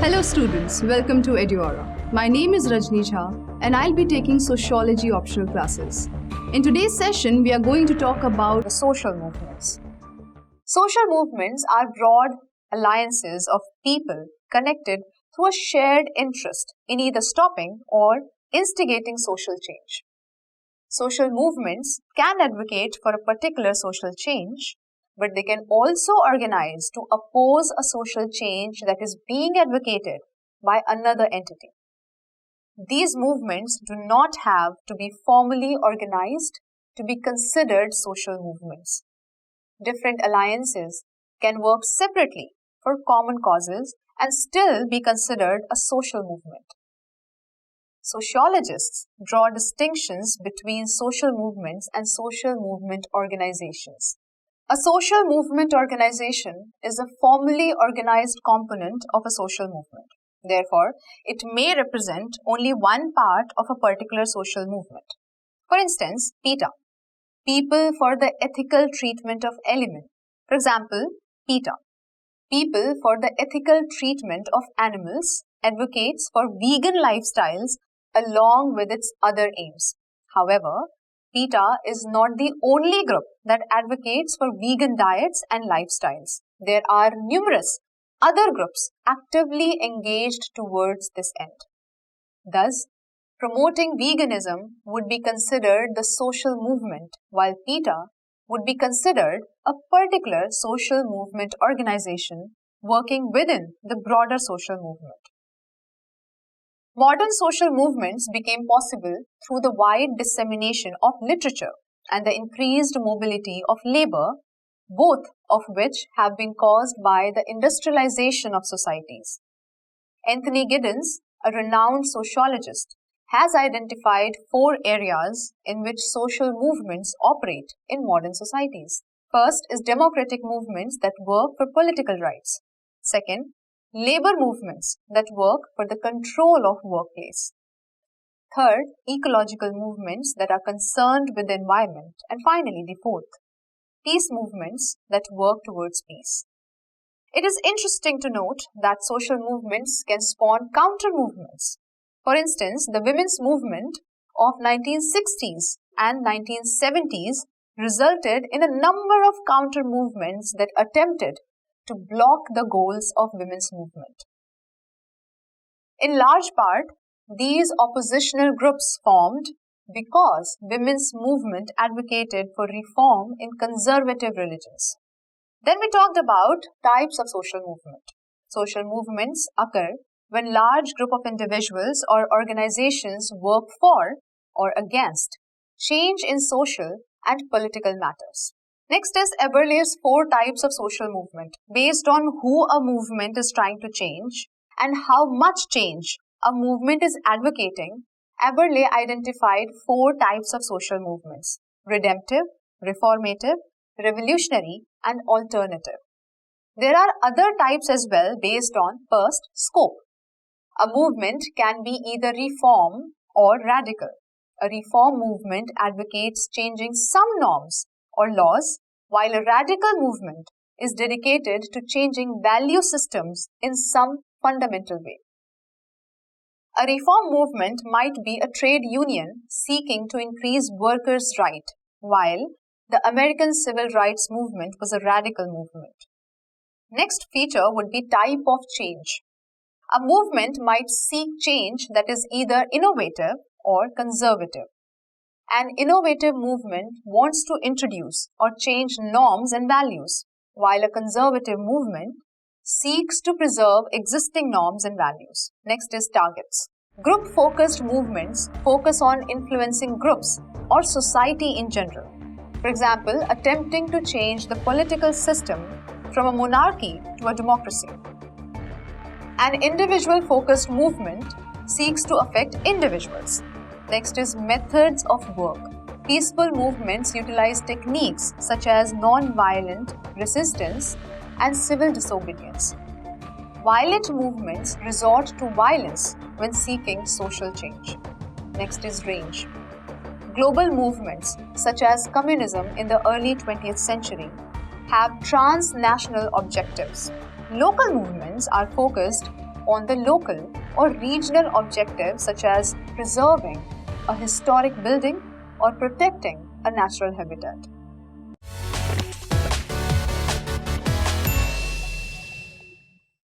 Hello students, welcome to Eduauraa. My name is Rajni Jha and I'll be taking Sociology optional classes. In today's session, we are going to talk about the social movements. Social movements are broad alliances of people connected through a shared interest in either stopping or instigating social change. Social movements can advocate for a particular social change, but they can also organize to oppose a social change that is being advocated by another entity. These movements do not have to be formally organized to be considered social movements. Different alliances can work separately for common causes and still be considered a social movement. Sociologists draw distinctions between social movements and social movement organizations. A social movement organization is a formally organized component of a social movement. Therefore, it may represent only one part of a particular social movement. For instance, PETA, People for the Ethical Treatment of Element. For example, PETA, People for the Ethical Treatment of Animals, advocates for vegan lifestyles along with its other aims. However, PETA is not the only group that advocates for vegan diets and lifestyles. There are numerous other groups actively engaged towards this end. Thus, promoting veganism would be considered the social movement, while PETA would be considered a particular social movement organization working within the broader social movement. Modern social movements became possible through the wide dissemination of literature and the increased mobility of labor, both of which have been caused by the industrialization of societies. Anthony Giddens, a renowned sociologist, has identified 4 areas in which social movements operate in modern societies. First is democratic movements that work for political rights. Second, labor movements that work for the control of workplace. Third, ecological movements that are concerned with the environment. And finally, the fourth, peace movements that work towards peace. It is interesting to note that social movements can spawn counter movements. For instance, the women's movement of 1960s and 1970s resulted in a number of counter movements that attempted to block the goals of women's movement. In large part, these oppositional groups formed because women's movement advocated for reform in conservative religions. Then we talked about types of social movement. Social movements occur when large group of individuals or organizations work for or against change in social and political matters. Next is Eberle's 4 types of social movement. Based on who a movement is trying to change and how much change a movement is advocating, Eberle identified 4 types of social movements: redemptive, reformative, revolutionary, and alternative. There are other types as well based on, first, scope. A movement can be either reform or radical. A reform movement advocates changing some norms or laws, while a radical movement is dedicated to changing value systems in some fundamental way. A reform movement might be a trade union seeking to increase workers' rights, while the American Civil Rights Movement was a radical movement. Next feature would be type of change. A movement might seek change that is either innovative or conservative. An innovative movement wants to introduce or change norms and values, while a conservative movement seeks to preserve existing norms and values. Next is targets. Group-focused movements focus on influencing groups or society in general. For example, attempting to change the political system from a monarchy to a democracy. An individual-focused movement seeks to affect individuals. Next is methods of work. Peaceful movements utilize techniques such as non-violent resistance and civil disobedience. Violent movements resort to violence when seeking social change. Next is range. Global movements such as communism in the early 20th century have transnational objectives. Local movements are focused upon the local or regional objectives such as preserving a historic building or protecting a natural habitat.